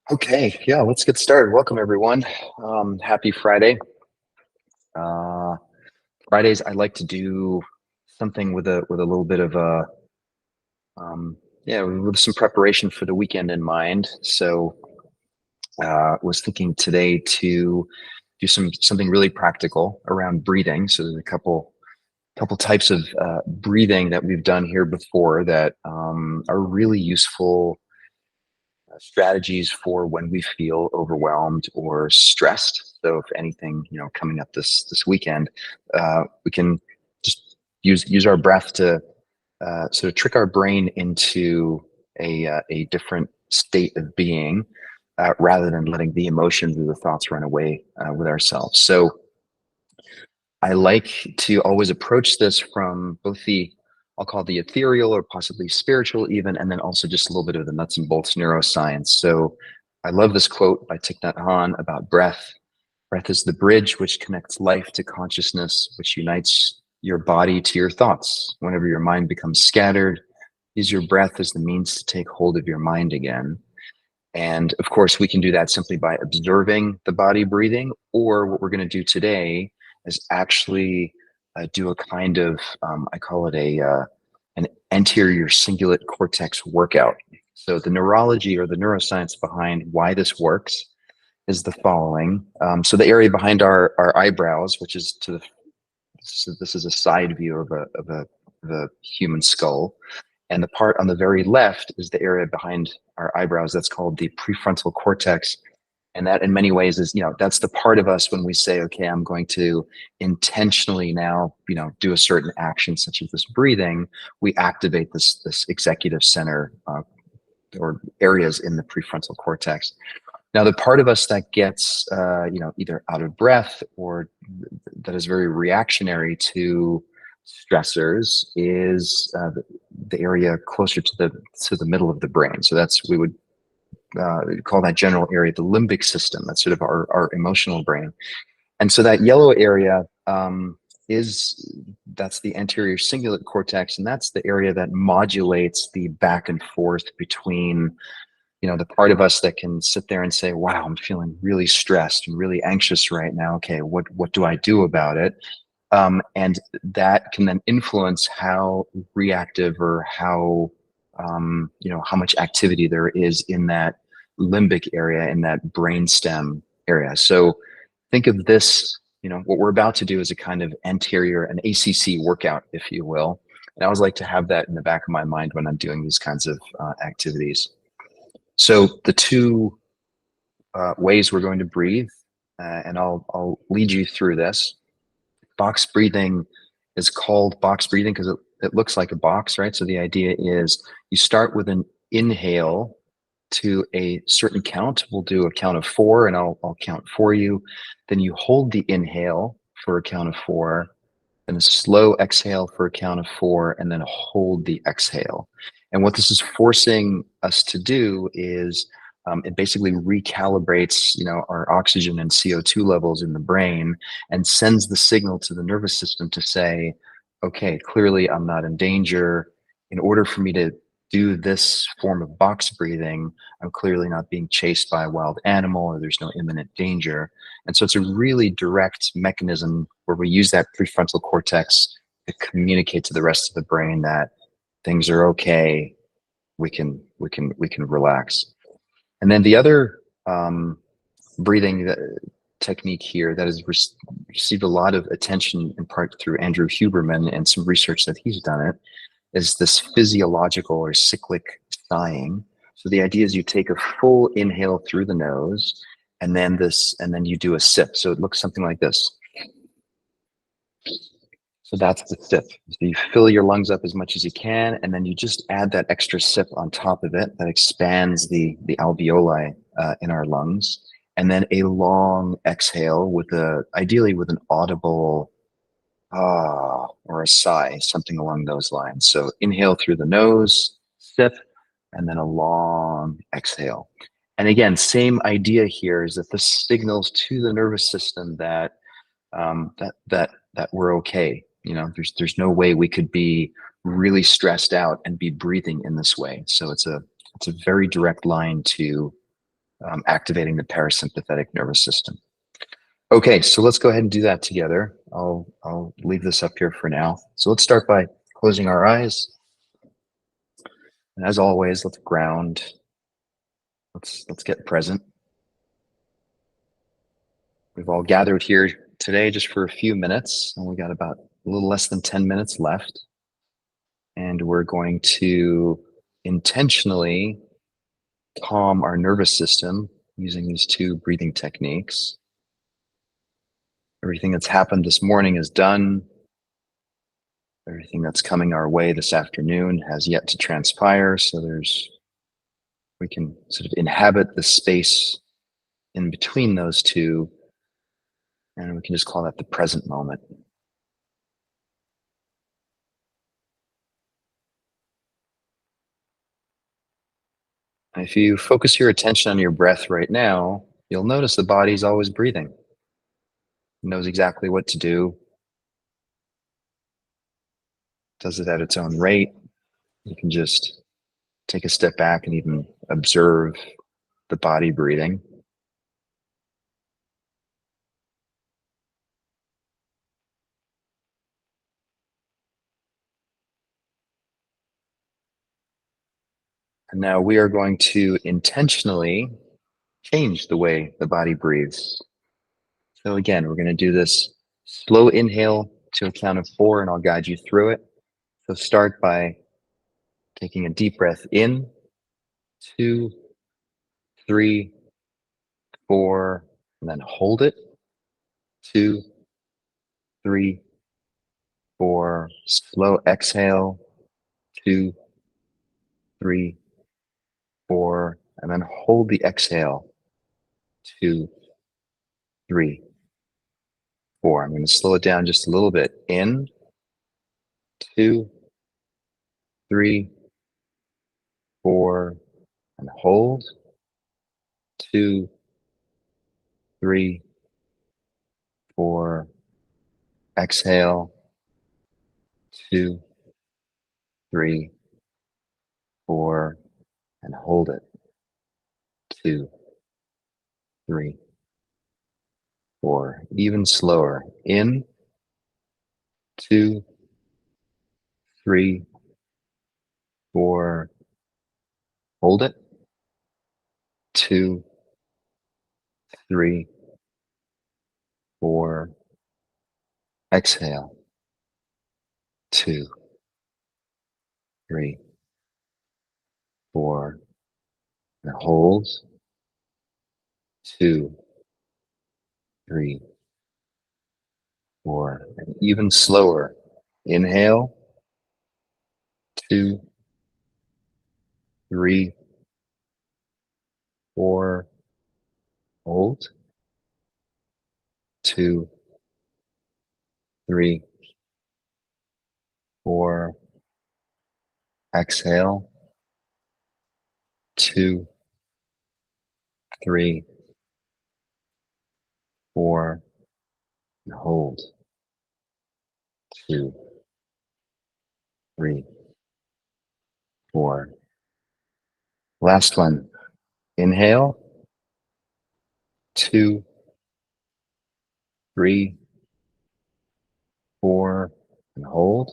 Okay, yeah, let's get started. Welcome everyone. Happy Friday. Uh, Fridays, I like to do something with a little bit of yeah, with some preparation for the weekend in mind. So, was thinking today to do something really practical around breathing. So there's a couple types of breathing that we've done here before that are really useful strategies for when we feel overwhelmed or stressed. So if anything, coming up this weekend, we can just use our breath to sort of trick our brain into a different state of being, rather than letting the emotions or the thoughts run away with ourselves. So I like to always approach this from both I'll call it the ethereal or possibly spiritual even, and then also just a little bit of the nuts and bolts neuroscience. So I love this quote by Thich Nhat Hanh about breath. Breath is the bridge which connects life to consciousness, which unites your body to your thoughts. Whenever your mind becomes scattered, use your breath as the means to take hold of your mind again. And of course, we can do that simply by observing the body breathing, or what we're going to do today is actually do a kind of, I call it an anterior cingulate cortex workout. So the neurology or the neuroscience behind why this works is the following. So the area behind our eyebrows, which is so this is a side view of a human skull. And the part on the very left is the area behind our eyebrows that's called the prefrontal cortex. And that in many ways is, that's the part of us when we say, okay, I'm going to intentionally now, do a certain action such as this breathing, we activate this executive center, or areas in the prefrontal cortex. Now, the part of us that gets, either out of breath or that is very reactionary to stressors is the area closer to the middle of the brain. So we would call that general area the limbic system. That's sort of our emotional brain. And so that yellow area that's the anterior cingulate cortex, and that's the area that modulates the back and forth between the part of us that can sit there and say, wow, I'm feeling really stressed and really anxious right now. Okay, what do I do about it? And that can then influence how reactive or how how much activity there is in that limbic area, in that brainstem area. So think of this, what we're about to do is a kind of an ACC workout, if you will. And I always like to have that in the back of my mind when I'm doing these kinds of activities. So the two ways we're going to breathe, and I'll lead you through this. Box breathing is called box breathing because it looks like a box, right? So the idea is you start with an inhale to a certain count. We'll do a count of 4, and I'll count for you. Then you hold the inhale for a count of 4, then a slow exhale for a count of 4, and then hold the exhale. And what this is forcing us to do is it basically recalibrates, our oxygen and CO2 levels in the brain and sends the signal to the nervous system to say, okay, clearly I'm not in danger. In order for me to do this form of box breathing, I'm clearly not being chased by a wild animal or there's no imminent danger. And so it's a really direct mechanism where we use that prefrontal cortex to communicate to the rest of the brain that things are okay. We can relax. And then the other breathing technique here that has received a lot of attention in part through Andrew Huberman and some research that he's done is this physiological or cyclic sighing. So the idea is you take a full inhale through the nose and then you do a sip. So it looks something like this. So that's the sip. So you fill your lungs up as much as you can, and then you just add that extra sip on top of it that expands the alveoli in our lungs. And then a long exhale ideally with an audible ah or a sigh, something along those lines. So inhale through the nose, sip, and then a long exhale. And again, same idea here is that this signals to the nervous system that that we're okay. There's no way we could be really stressed out and be breathing in this way. So it's a very direct line to activating the parasympathetic nervous system. Okay, so let's go ahead and do that together. I'll leave this up here for now. So let's start by closing our eyes. And as always, let's ground. Let's get present. We've all gathered here today just for a few minutes, and we got about a little less than 10 minutes left. And we're going to intentionally calm our nervous system using these two breathing techniques. Everything that's happened this morning is done. Everything that's coming our way this afternoon has yet to transpire. So we can sort of inhabit the space in between those two, and we can just call that the present moment. And if you focus your attention on your breath right now, you'll notice the body's always breathing. It knows exactly what to do, does it at its own rate. You can just take a step back and even observe the body breathing. And now we are going to intentionally change the way the body breathes. So again, we're going to do this slow inhale to a count of 4, and I'll guide you through it. So start by taking a deep breath in, 2, 3, 4, and then hold it. 2, 3, 4. Slow exhale. 2, 3, 4, and then hold the exhale. 2, 3, 4. I'm going to slow it down just a little bit. In, 2, 3, 4, and hold. 2, 3, 4. Exhale. 2, 3, 4, and hold it. 2, 3, 4. Even slower. In, 2, 3, 4. Hold it. 2, 3, 4. Exhale. 2, 3, 4. And hold. 2, 3, 4. And even slower. Inhale. 2, 3, 4. Hold. 2, 3, 4. Exhale. 2, 3, 4. And hold. 2, 3, 4. Last one. Inhale. 2, 3, 4. And hold.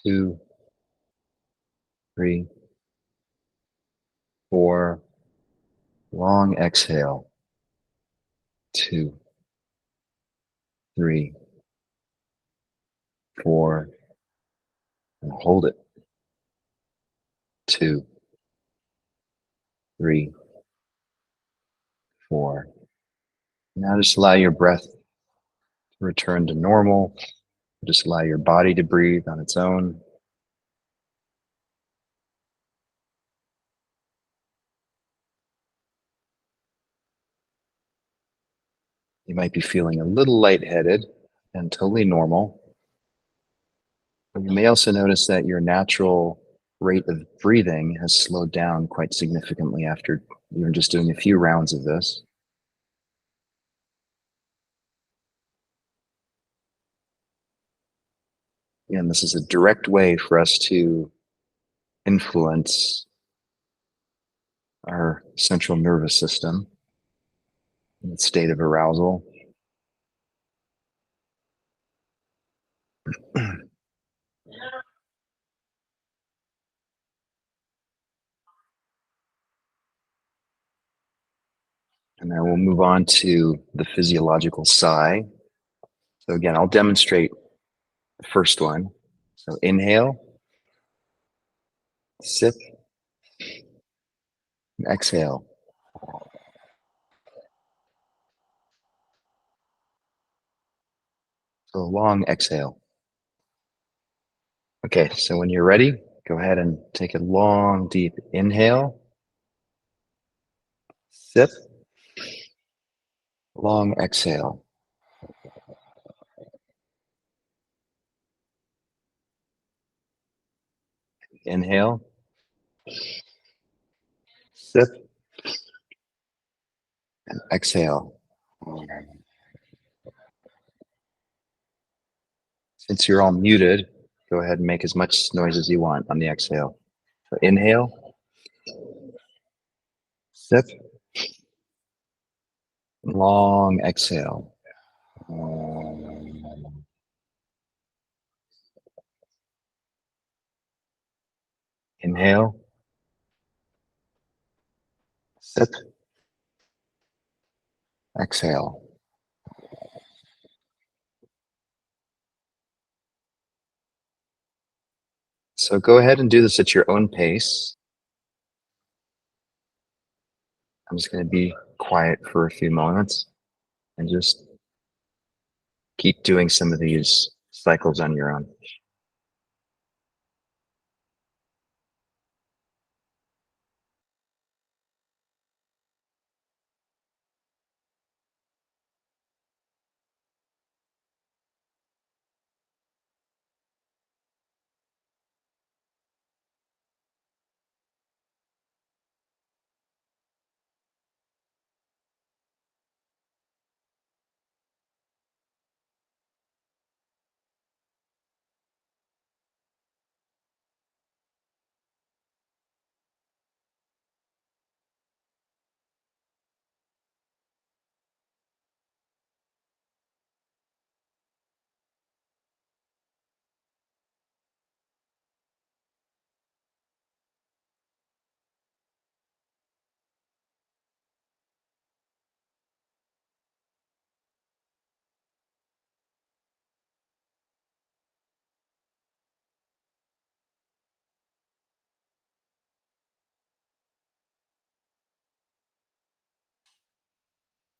2, 3, 4. Long exhale. 2, 3, 4. And hold it. 2, 3, 4. Now just allow your breath to return to normal. Just allow your body to breathe on its own. You might be feeling a little lightheaded and totally normal. But you may also notice that your natural rate of breathing has slowed down quite significantly after even just doing a few rounds of this. And this is a direct way for us to influence our central nervous system in its state of arousal. And then we'll move on to the physiological sigh. So again, I'll demonstrate the first one. So inhale, sip, and exhale. So long exhale. Okay, so when you're ready, go ahead and take a long, deep inhale, sip, long exhale. Inhale, sip, and exhale. Since you're all muted, go ahead and make as much noise as you want on the exhale. So inhale, sip, long exhale. Inhale, sip, exhale. So go ahead and do this at your own pace. I'm just going to be quiet for a few moments and just keep doing some of these cycles on your own.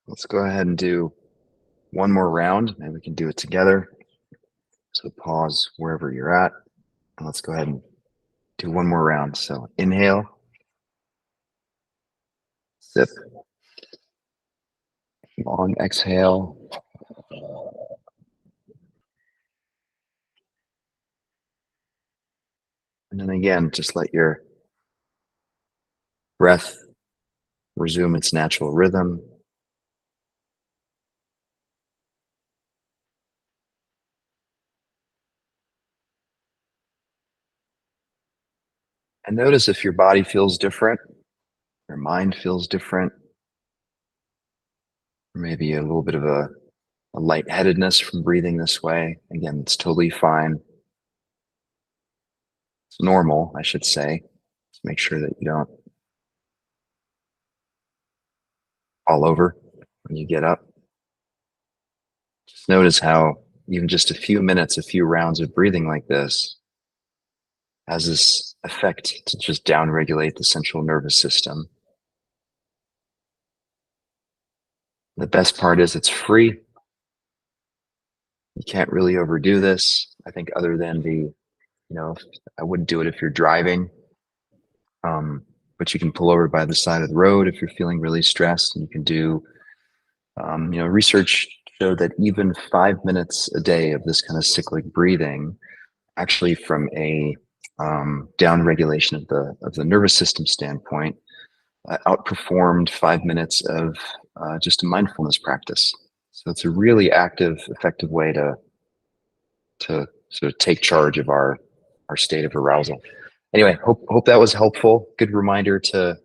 Let's go ahead and do one more round, and we can do it together. So pause wherever you're at, and let's go ahead and do one more round. So inhale, sip, long exhale. And then again, just let your breath resume its natural rhythm. And notice if your body feels different, your mind feels different, or maybe a little bit of a lightheadedness from breathing this way. Again, it's totally fine. It's normal, I should say. Just make sure that you don't fall over when you get up. Just notice how even just a few minutes, a few rounds of breathing like this has this effect to just downregulate the central nervous system. The best part is it's free. You can't really overdo this. I think other than I wouldn't do it if you're driving. But you can pull over by the side of the road if you're feeling really stressed, and you can do, research showed that even 5 minutes a day of this kind of cyclic breathing, actually from a down regulation of the nervous system standpoint, outperformed 5 minutes of just a mindfulness practice. So it's a really active, effective way to sort of take charge of our state of arousal. Anyway, hope that was helpful. Good reminder to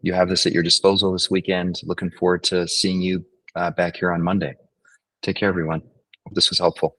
you have this at your disposal this weekend. Looking forward to seeing you back here on Monday. Take care, everyone. Hope this was helpful.